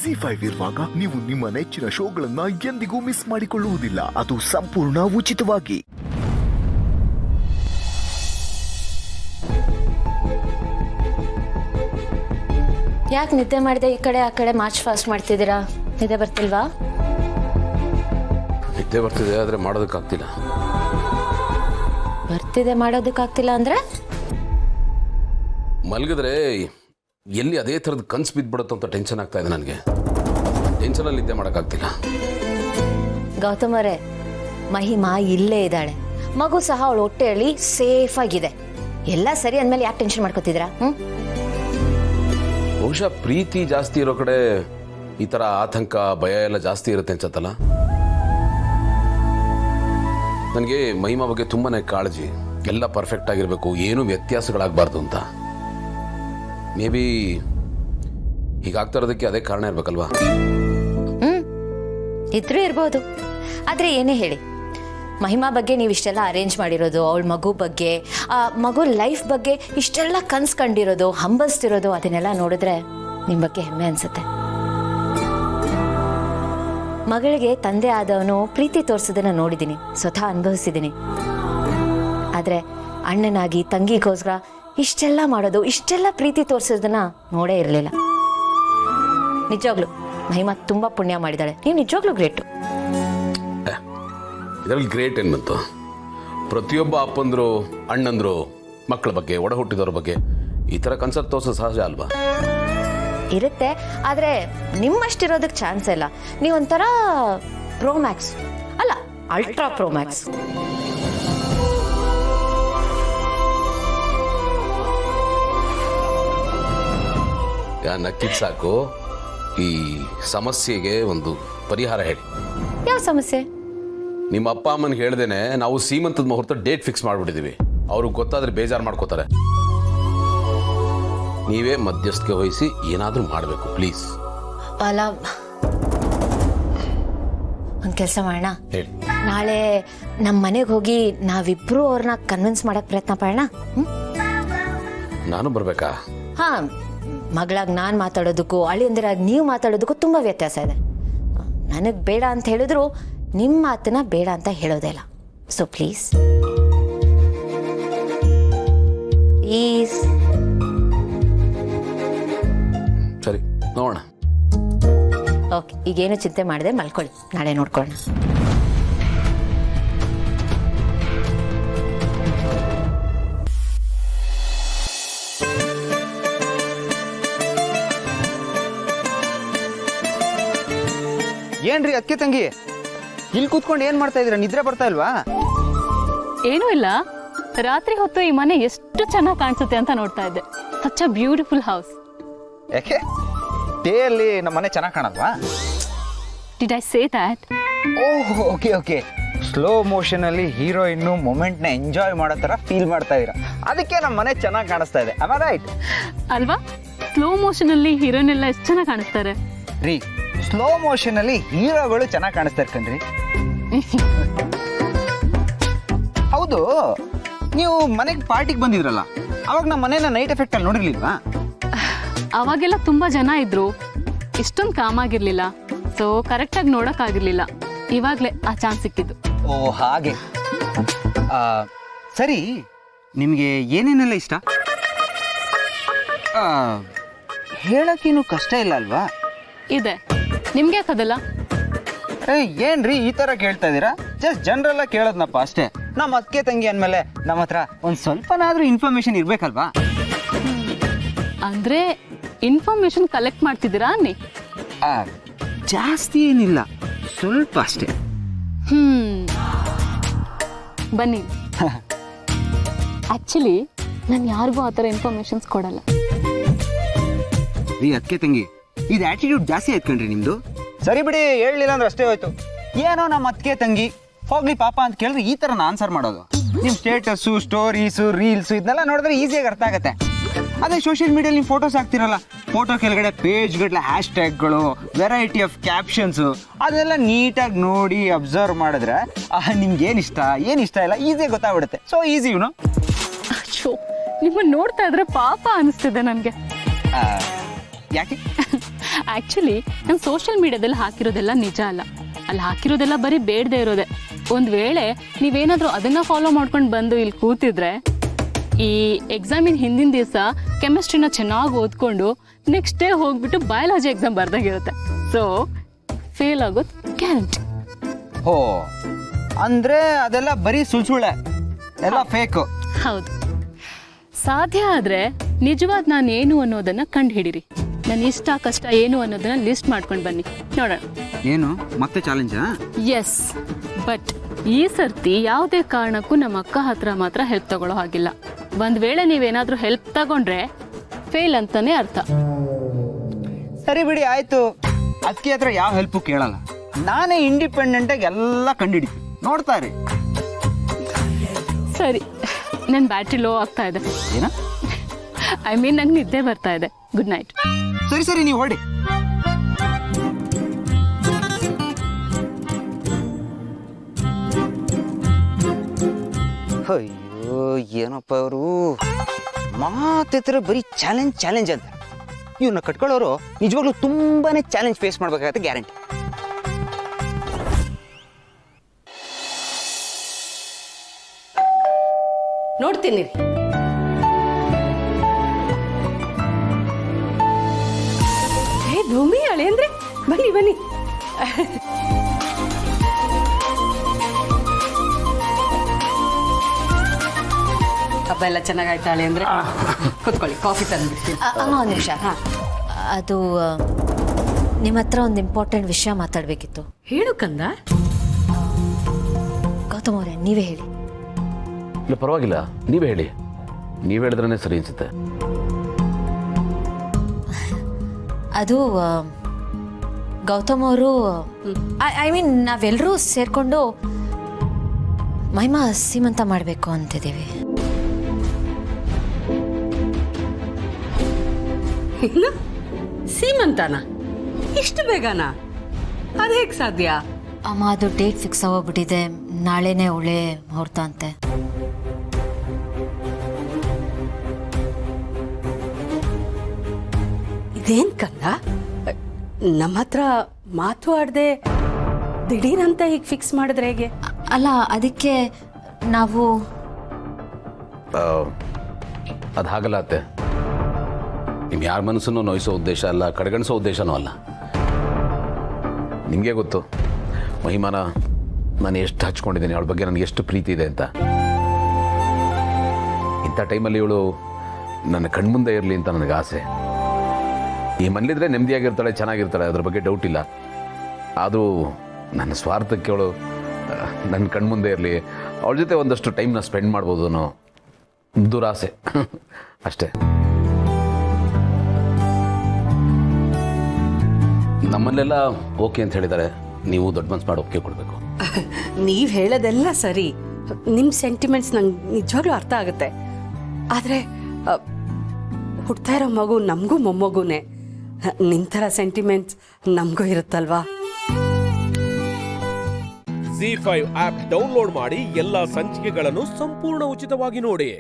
ZEE5 ಇರುವಾಗ ನೀವು ನಿಮ್ಮ ನೆಚ್ಚಿನ ಶೋಗಳನ್ನ ಎಂದಿಗೂ ಮಿಸ್ ಮಾಡಿಕೊಳ್ಳುವುದಿಲ್ಲ. ಅದು ಸಂಪೂರ್ಣ ಉಚಿತವಾಗಿ. ಯಾಕೆ ನಿದ್ದೆ ಮಾಡಿದೆ ಈ ಕಡೆ ಆ ಕಡೆ ಮಾರ್ಚ್ ಫಾಸ್ಟ್ ಮಾಡ್ತಿದ್ದೀರಾ? ನಿದ್ದೆ ಬರ್ತಿಲ್ವಾ? ನಿದ್ದೆ ಬರ್ತಿದೆ, ಆದರೆ ಮಾಡೋದಕ್ಕಾಗ್ತಿಲ್ಲ. ಬರ್ತಿದೆ ಮಾಡೋದಕ್ಕಾಗ್ತಿಲ್ಲ ಅಂದ್ರೆ ಮಲಗಿದ್ರೆ ಎಲ್ಲಿ ಅದೇ ಥರದ ಕನ್ಸು ಬಿದ್ದುಬಿಡುತ್ತೋ ಅಂತ ಟೆನ್ಷನ್ ಆಗ್ತಾ ಇದೆ ನನಗೆ. ಟೆನ್ಷನಲ್ಲಿ ನಿದ್ದೆ ಮಾಡೋಕ್ಕಾಗ್ತಿಲ್ಲ. ಗೌತಮ್ ಅವರೇ, ಮಹಿಮಾ ಇಲ್ಲೇ ಇದ್ದಾಳೆ, ಮಗು ಸಹ ಅವಳು ಹೊಟ್ಟೆಯಲ್ಲಿ ಸೇಫ್ ಆಗಿದೆ. ಎಲ್ಲ ಸರಿ ಅಂದಮೇಲೆ ಯಾಕೆ ಟೆನ್ಷನ್ ಮಾಡ್ಕೋತಿದ್ದೀರಾ? ಬಹುಶಃ ಪ್ರೀತಿ ಜಾಸ್ತಿ ಇರೋ ಕಡೆ ಈ ಥರ ಆತಂಕ ಭಯ ಎಲ್ಲ ಜಾಸ್ತಿ ಇರುತ್ತೆ ಅನ್ಸತ್ತಲ್ಲ. ನನಗೆ ಮಹಿಮಾ ಬಗ್ಗೆ ತುಂಬಾ ಕಾಳಜಿ. ಎಲ್ಲ ಪರ್ಫೆಕ್ಟ್ ಆಗಿರಬೇಕು, ಏನೂ ವ್ಯತ್ಯಾಸಗಳಾಗಬಾರ್ದು ಅಂತ. ಮೇ ಬಿ ಹೀಗಾಗ್ತಾ ಇರೋದಕ್ಕೆ ಅದೇ ಕಾರಣ ಇರಬೇಕಲ್ವಾ? ಇದ್ರೂ ಇರ್ಬೋದು. ಆದರೆ ಏನೇ ಹೇಳಿ, ಮಹಿಮಾ ಬಗ್ಗೆ ನೀವು ಇಷ್ಟೆಲ್ಲ ಅರೇಂಜ್ ಮಾಡಿರೋದು, ಅವಳ ಮಗು ಬಗ್ಗೆ, ಆ ಮಗು ಲೈಫ್ ಬಗ್ಗೆ ಇಷ್ಟೆಲ್ಲ ಕನ್ಸು ಕಂಡಿರೋದು, ಹಂಬಲಿಸ್ತಿರೋದು, ಅದನ್ನೆಲ್ಲ ನೋಡಿದ್ರೆ ನಿಮ್ಮ ಬಗ್ಗೆ ಹೆಮ್ಮೆ ಅನಿಸುತ್ತೆ. ಮಗಳಿಗೆ ತಂದೆ ಆದವನು ಪ್ರೀತಿ ತೋರಿಸೋದನ್ನು ನೋಡಿದ್ದೀನಿ, ಸ್ವತಃ ಅನುಭವಿಸಿದ್ದೀನಿ. ಆದರೆ ಅಣ್ಣನಾಗಿ ತಂಗಿಗೋಸ್ಕರ ಇಷ್ಟೆಲ್ಲ ಮಾಡೋದು, ಇಷ್ಟೆಲ್ಲ ಪ್ರೀತಿ ತೋರಿಸೋದನ್ನ ನೋಡೇ ಇರಲಿಲ್ಲ. ನಿಜವಾಗ್ಲು ಮಹಿಮಾ ತುಂಬ ಪುಣ್ಯ ಮಾಡಿದ್ದಾಳೆ. ನೀವು ನಿಜವಾಗ್ಲೂ ಗ್ರೇಟು. ಇದರಲ್ಲಿ ಗ್ರೇಟ್ ಏನು ಬಂತು? ಪ್ರತಿಯೊಬ್ಬ ಅಪ್ಪಂದರು ಅಣ್ಣಂದರು ಮಕ್ಕಳ ಬಗ್ಗೆ, ಒಡ ಹುಟ್ಟಿದವ್ರ ಬಗ್ಗೆ ಈ ಥರ ಕನ್ಸರ್ಟ್ ತೋರಿಸೋದು ಸಹಜ ಅಲ್ವಾ? ಇರುತ್ತೆ, ಆದರೆ ನಿಮ್ಮಷ್ಟಿರೋದಕ್ಕೆ ಚಾನ್ಸ್ ಇಲ್ಲ. ನೀವೊಂಥರ ಪ್ರೋಮ್ಯಾಕ್ಸ್ ಅಲ್ಲ, ಅಲ್ಟ್ರಾ ಪ್ರೋಮ್ಯಾಕ್ಸ್. ನಕ್ಕಿದ್ ಸಾಕು. ಈ ಸಮಸ್ಯೆಗೆ ಒಂದು ಪರಿಹಾರ ಹೇಳಿ. ಯಾವ ಸಮಸ್ಯೆ? ನಿಮ್ಮ ಅಪ್ಪ ಅಮ್ಮನಿಗೆ ಹೇಳ್ದೇನೆ ನಾವು ಸೀಮಂತದ ಮುಹೂರ್ತ ಡೇಟ್ ಫಿಕ್ಸ್ ಮಾಡಿಬಿಟ್ಟಿದ್ದೀವಿ. ಅವ್ರಿಗೆ ಗೊತ್ತಾದ್ರೆ ಬೇಜಾರು ಮಾಡ್ಕೋತಾರೆ. ನೀವೇ ಮಧ್ಯಸ್ಥಿಕೆ ವಹಿಸಿ ಏನಾದರೂ ಮಾಡಬೇಕು ಪ್ಲೀಸ್. ಅಲ್ಲ, ಒಂದು ಕೆಲಸ ಮಾಡೋಣ. ಹೇಳಿ. ನಾಳೆ ನಮ್ಮ ಮನೆಗೆ ಹೋಗಿ ನಾವಿಬ್ರು ಅವ್ರನ್ನ ಕನ್ವಿನ್ಸ್ ಮಾಡಕ್ಕೆ ಪ್ರಯತ್ನ ಪಡೋಣ. ನಾನು ಬರಬೇಕಾ? ಹಾಂ, ಮಗಳಾಗಿ ನಾನು ಮಾತಾಡೋದಕ್ಕೂ ಅಳಿಯಂದಿರಾಗಿ ನೀವು ಮಾತಾಡೋದಕ್ಕೂ ತುಂಬ ವ್ಯತ್ಯಾಸ ಇದೆ. ನನಗೆ ಬೇಡ ಅಂತ ಹೇಳಿದ್ರು ನಿಮ್ಮ ಮಾತನ್ನ ಬೇಡ ಅಂತ ಹೇಳೋದೇ ಇಲ್ಲ. So please please. ಸರಿ, ನೋಡೋಣ. ಓಕೆ, ಈಗೇನು ಚಿಂತೆ ಮಾಡಿದೆ, ಮಲ್ಕೊಳ್ಳಿ, ನಾಳೆ ನೋಡ್ಕೊಳ್ಳೋಣ. ಏನ್ರಿ ಅಕ್ಕೆ ತಂಗಿ, ಇಲ್ಲಿ ಕೂತ್ಕೊಂಡು ಏನ್ ಮಾಡ್ತಾ ಇದೀರ? ನಿದ್ರೆ ಬರ್ತಾ ಇಲ್ವಾ? ಏನೂ ಇಲ್ಲ, ರಾತ್ರಿ ಹೊತ್ತು ಈ ಮನೆ ಎಷ್ಟು ಚೆನ್ನಾಗಿ ಕಾಣಿಸುತ್ತೆ ಅಂತ ನೋಡ್ತಾ ಇದ್ದೆ. Such a beautiful house. ಯಾಕೆ ಡೇ ಅಲ್ಲಿ ನಮ್ಮ ಮನೆ ಚೆನ್ನಾಗಿ ಕಾಣಲ್ವಾ? Did I say that? Oh, okay okay. Slow motion ಅಲ್ಲಿ ಹೀರೋಯಿನ್ ಮೊಮೆಂಟ್ ನ ಎಂಜಾಯ್ ಮಾಡೋ ತರ ಫೀಲ್ ಮಾಡ್ತಾ ಇದೀರ, ಅದಕ್ಕೆ ನಮ್ಮ ಮನೆ ಚೆನ್ನಾಗಿ ಕಾಣಿಸ್ತಾ ಇದೆ. Am I right? ಅಲ್ವಾ? ಸ್ಲೋ ಮೋಷನ್ ಅಲ್ಲಿ ಹೀರೋಯಿನ್ ಎಲ್ಲ ಎಷ್ಟು ಚೆನ್ನಾಗಿ ಕಾಣಿಸ್ತಾರೆ ರೀ. ಸ್ಲೋ ಮೋಷನ್ ಅಲ್ಲಿ ಹೀರೋಗಳು ಚೆನ್ನಾಗಿ ಕಾಣಿಸ್ತಾ ಇರ್ಕಂಡ್ರಿ. ಹೌದು, ನೀವು ಮನೆಗೆ ಪಾರ್ಟಿಗೆ ಬಂದಿದ್ರಲ್ಲ, ಅವಾಗ ನಮ್ಮ ಮನೇನ ನೈಟ್ ಎಫೆಕ್ಟ್ ಅಲ್ಲಿ ನೋಡಿರ್ಲಿಲ್ವಾ? ಅವಾಗೆಲ್ಲ ತುಂಬಾ ಜನ ಇದ್ರು, ಇಷ್ಟೊಂದು ಕಾಮ್ ಆಗಿರ್ಲಿಲ್ಲ. ಸೊ ಕರೆಕ್ಟಾಗಿ ನೋಡೋಕ್ಕಾಗಿರ್ಲಿಲ್ಲ. ಇವಾಗಲೇ ಆ ಚಾನ್ಸ್ ಸಿಕ್ಕಿದ್ದು. ಓ ಹಾಗೆ. ಸರಿ, ನಿಮಗೆ ಏನೇನೆಲ್ಲ ಇಷ್ಟ? ಹೇಳಕ್ಕೇನು ಕಷ್ಟ ಇಲ್ಲ ಅಲ್ವಾ? ಇದೆ, ನಿಮ್ಗೆ ಯಾಕದಲ್ಲ? ಏನ್ರಿ ಈ ತರ ಕೇಳ್ತಾ ಇದೀರಾ? ಜಸ್ಟ್ ಜನರಲ್ ಆಗಿ ಕೇಳೋದ್ನಪ್ಪ ಅಷ್ಟೇ. ನಮ್ಮ ಅಕ್ಕೆ ತಂಗಿ ಅಂದಮೇಲೆ ನಮ್ಮ ಹತ್ರ ಒಂದ್ ಸ್ವಲ್ಪನಾದ್ರೂ ಇನ್ಫಾರ್ಮೇಶನ್ ಇರ್ಬೇಕಲ್ವಾ? ಅಂದ್ರೆ ಇನ್ಫಾರ್ಮೇಶನ್ ಕಲೆಕ್ಟ್ ಮಾಡ್ತಿದ್ದೀರಾ ಅನ್ನಿ? ಜಾಸ್ತಿ ಏನಿಲ್ಲ, ಸ್ವಲ್ಪ ಅಷ್ಟೇ. ಬನ್ನಿ. ಆಕ್ಚುಲಿ ನಾನು ಯಾರಿಗೂ ಆ ಥರ ಇನ್ಫಾರ್ಮೇಶನ್ಸ್ ಕೊಡಲ್ಲ. ರೀ ಅಕ್ಕೆ ತಂಗಿ, ಇದು ಆಟಿಟ್ಯೂಡ್ ಜಾಸ್ತಿ ಆಯ್ತ್ಕಂಡ್ರಿ ನಿಮ್ದು. ಸರಿ ಬಿಡಿ, ಹೇಳಲಿಲ್ಲ ಅಂದ್ರೆ ಅಷ್ಟೇ ಹೋಯ್ತು. ಏನೋ ನಮ್ಮ ಅಕ್ಕೆ ತಂಗಿ ಹೋಗ್ಲಿ ಪಾಪ ಅಂತ ಕೇಳಿದ್ರೆ ಈ ತರ ಆನ್ಸರ್ ಮಾಡೋದು. ನಿಮ್ ಸ್ಟೇಟಸ್ಸು, ಸ್ಟೋರೀಸು, ರೀಲ್ಸು ಇದನ್ನೆಲ್ಲ ನೋಡಿದ್ರೆ ಈಸಿಯಾಗಿ ಅರ್ಥ ಆಗತ್ತೆ. ಅದೇ ಸೋಷಿಯಲ್ ಮೀಡಿಯಲ್ಲಿ ನೀವು ಫೋಟೋಸ್ ಹಾಕ್ತಿರಲ್ಲ, ಫೋಟೋ ಕೆಳಗಡೆ ಪೇಜ್ಗಟ್ಟಲೆ ಹ್ಯಾಶ್ ಟ್ಯಾಗ್ಗಳು, ವೆರೈಟಿ ಆಫ್ ಕ್ಯಾಪ್ಷನ್ಸು, ಅದೆಲ್ಲ ನೀಟಾಗಿ ನೋಡಿ ಅಬ್ಸರ್ವ್ ಮಾಡಿದ್ರೆ ನಿಮ್ಗೆ ಏನಿಷ್ಟ ಇಲ್ಲ ಈಸಿಯಾಗಿ ಗೊತ್ತಾಗ್ಬಿಡುತ್ತೆ. ಸೊ ಈಸಿ ಇವನು. ಅಯ್ಯೋ, ನಿಮ್ಮನ್ನು ನೋಡ್ತಾ ಇದ್ರೆ ಪಾಪ ಅನಿಸ್ತಿದೆ ನನಗೆ. ಯಾಕೆ? ಆ್ಯಕ್ಚುಲಿ ನಾನು ಸೋಷಿಯಲ್ ಮೀಡಿಯಾದಲ್ಲಿ ಹಾಕಿರೋದೆಲ್ಲ ನಿಜ ಅಲ್ಲ. ಅಲ್ಲಿ ಹಾಕಿರೋದೆಲ್ಲ ಬರೀ ಬೇಡದೇ ಇರೋದೆ. ಒಂದು ವೇಳೆ ನೀವೇನಾದರೂ ಅದನ್ನು ಫಾಲೋ ಮಾಡ್ಕೊಂಡು ಬಂದು ಇಲ್ಲಿ ಕೂತಿದ್ರೆ ಈ ಎಕ್ಸಾಮಿನ ಹಿಂದಿನ ದಿವಸ ಕೆಮಿಸ್ಟ್ರಿನ ಚೆನ್ನಾಗಿ ಓದ್ಕೊಂಡು ನೆಕ್ಸ್ಟ್ ಡೇ ಹೋಗ್ಬಿಟ್ಟು ಬಯಾಲಜಿ ಎಕ್ಸಾಮ್ ಬರ್ದಾಗಿರುತ್ತೆ. ಸೊ ಫೇಲ್ ಆಗೋದು ಗ್ಯಾರಂಟಿ. ಹೋ, ಅಂದ್ರೆ ಅದೆಲ್ಲ ಬರೀ ಸುಳ್ಳೆ, ಎಲ್ಲ ಫೇಕ್. ಹೌದು. ಸಾಧ್ಯ ಆದರೆ ನಿಜವಾದ ನಾನು ಏನು ಅನ್ನೋದನ್ನು ಕಂಡು ಹಿಡೀರಿ. ನನ್ನ ಇಷ್ಟ ಕಷ್ಟ ಏನು ಅನ್ನೋದನ್ನ ಲಿಸ್ಟ್ ಮಾಡ್ಕೊಂಡು ಬನ್ನಿ, ನೋಡೋಣ. ಏನು ಮತ್ತೆ ಚಾಲೆಂಜಾ? ಎಸ್, ಬಟ್ ಈ ಸರ್ತಿ ಯಾವುದೇ ಕಾರಣಕ್ಕೂ ನಮ್ಮ ಅಕ್ಕ ಹತ್ರ ಮಾತ್ರ ಹೆಲ್ಪ್ ತಗೊಳ್ಳೋ ಹಾಗಿಲ್ಲ. ಒಂದು ವೇಳೆ ನೀವೇನಾದರೂ ಹೆಲ್ಪ್ ತಗೊಂಡ್ರೆ ಫೇಲ್ ಅಂತಾನೆ ಅರ್ಥ. ಸರಿ ಬಿಡಿ, ಆಯ್ತು. ಅದಕ್ಕೆ ಹತ್ರ ಯಾವ ಹೆಲ್ಪು ಕೇಳಲ್ಲ. ನಾನೇ ಇಂಡಿಪೆಂಡೆಂಟಾಗಿ ಎಲ್ಲ ಕಂಡುಹಿಡಿತೀನಿ, ನೋಡ್ತಾ ಇರಿ. ಸರಿ, ನನ್ನ ಬ್ಯಾಟ್ರಿ ಲೋ ಆಗ್ತಾ ಇದೆ. ಏನ? ಐ ಮೀನ್ ನಂಗೆ ನಿದ್ದೆ ಬರ್ತಾ ಇದೆ. Good night. ಸರಿ ಸರಿ, ನೀವು ಹೊರಡಿ. ಅಯ್ಯೋ, ಏನಪ್ಪ ಅವರು ಮಾತಿದ್ರೆ ಬರೀ ಚಾಲೆಂಜ್ ಚಾಲೆಂಜ್ ಅಂತ. ಇವ್ರನ್ನ ಕಟ್ಕೊಳ್ಳೋರು ನಿಜವಾಗ್ಲೂ ತುಂಬಾನೇ ಚಾಲೆಂಜ್ ಫೇಸ್ ಮಾಡ್ಬೇಕಾಗತ್ತೆ, ಗ್ಯಾರಂಟಿ. ನೋಡ್ತೀನಿ. ಹೇ ಭೂಮಿ, ಅಳೆ ಅಂದ್ರೆ ಬನ್ನಿ ಬನ್ನಿ. ಹಬ್ಬ ಎಲ್ಲ ಚೆನ್ನಾಗಾಯ್ತಾಳೆ ಅಂದ್ರೆ ಕೂತ್ಕೊಳ್ಳಿ, ಕಾಫಿ ತಂದ್ಬಿಡ್ತೀನಿ. ಅಮ್ಮ ಒಂದು ನಿಮಿಷ. ಅದು ನಿಮ್ಮ ಹತ್ರ ಒಂದು ಇಂಪಾರ್ಟೆಂಟ್ ವಿಷಯ ಮಾತಾಡಬೇಕಿತ್ತು. ಹೇಳು ಕಂದ. ಗೌತಮ್ ಅವರೇ, ನೀವೇ ಹೇಳಿ. ಇಲ್ಲ ಪರವಾಗಿಲ್ಲ, ನೀವೇ ಹೇಳಿ. ನೀವು ಹೇಳಿದ್ರೇ ಸರಿ ಅನ್ಸುತ್ತೆ. ಅದು ಗೌತಮ್ ಅವರು, ಐ ಮೀನ್ ನಾವೆಲ್ಲರೂ ಸೇರಿಕೊಂಡು ಮಹಿಮಾ ಸೀಮಂತ ಮಾಡಬೇಕು ಅಂತಿದ್ದೀವಿ. ಏನು? ಸೀಮಂತನ? ಇಷ್ಟು ಬೇಗನಾ? ಅದು ಹೇಗೆ ಸಾಧ್ಯ? ಅಮ್ಮ, ಅದು ಡೇಟ್ ಫಿಕ್ಸ್ ಆಗೋಗ್ಬಿಟ್ಟಿದೆ. ನಾಳೆನೇ ಒಳ್ಳೆ ಮುಹೂರ್ತ ಅಂತೆ. ಇದೇನ್ ಕಂದ, ನಮ್ಮ ಹತ್ರ ಮಾತು ಆಡದೆ ದಿಢೀರಂತ ಹೀಗೆ ಫಿಕ್ಸ್ ಮಾಡಿದ್ರೆ ಹೇಗೆ? ಅಲ್ಲ, ಅದಕ್ಕೆ ನಾವು ಅದು ಹಾಗಲ್ಲ ಅತ್ತೆ. ನೀವು ಯಾರ ಮನಸ್ಸನ್ನು ನೋಯಿಸೋ ಉದ್ದೇಶ ಅಲ್ಲ, ಕಡೆಗಣಿಸೋ ಉದ್ದೇಶನೂ ಅಲ್ಲ. ನಿಮಗೆ ಗೊತ್ತು ಮಹಿಮಾನ ನಾನು ಎಷ್ಟು ಹಚ್ಕೊಂಡಿದ್ದೀನಿ, ಅವಳ ಬಗ್ಗೆ ನನಗೆ ಎಷ್ಟು ಪ್ರೀತಿ ಇದೆ ಅಂತ. ಇಂಥ ಟೈಮಲ್ಲಿ ಇವಳು ನನ್ನ ಕಣ್ಮುಂದೆ ಇರಲಿ ಅಂತ ನನಗೆ ಆಸೆ. ಈ ಮನೇಲಿದ್ರೆ ನೆಮ್ಮದಿಯಾಗಿರ್ತಾಳೆ, ಚೆನ್ನಾಗಿರ್ತಾಳೆ, ಅದ್ರ ಬಗ್ಗೆ ಡೌಟ್ ಇಲ್ಲ. ಆದರೂ ನನ್ನ ಸ್ವಾರ್ಥಕ್ಕೆ ಅವಳು ನನ್ನ ಕಣ್ಮುಂದೆ ಇರಲಿ, ಅವಳ ಜೊತೆ ಒಂದಷ್ಟು ಟೈಮ್ನ ಸ್ಪೆಂಡ್ ಮಾಡ್ಬೋದು ಅನ್ನೋ ದುರಾಸೆ ಅಷ್ಟೇ. ನಮ್ಮಲ್ಲೆಲ್ಲ ಓಕೆ ಅಂತ ಹೇಳಿದ್ದಾರೆ, ನೀವು ದೊಡ್ಡ ಮನ್ಸು ಮಾಡಿ ಒಪ್ಪಿಗೆ ಕೊಡಬೇಕು. ನೀವು ಹೇಳೋದೆಲ್ಲ ಸರಿ, ನಿಮ್ಮ ಸೆಂಟಿಮೆಂಟ್ಸ್ ನಂಗೆ ನಿಜವಾಗ್ಲೂ ಅರ್ಥ ಆಗುತ್ತೆ. ಆದರೆ ಹುಡ್ತಾ ಇರೋ ಮಗು ನಮಗೂ ಮೊಮ್ಮಗುನೇ. ನಿಮ್ಮ ಥರ ಸೆಂಟಿಮೆಂಟ್ಸ್ ನಮಗೂ ಇರುತ್ತಲ್ವಾ? ZEE5 ಆಪ್ ಡೌನ್ಲೋಡ್ ಮಾಡಿ ಎಲ್ಲಾ ಸಂಚಿಕೆಗಳನ್ನು ಸಂಪೂರ್ಣ ಉಚಿತವಾಗಿ ನೋಡಿ.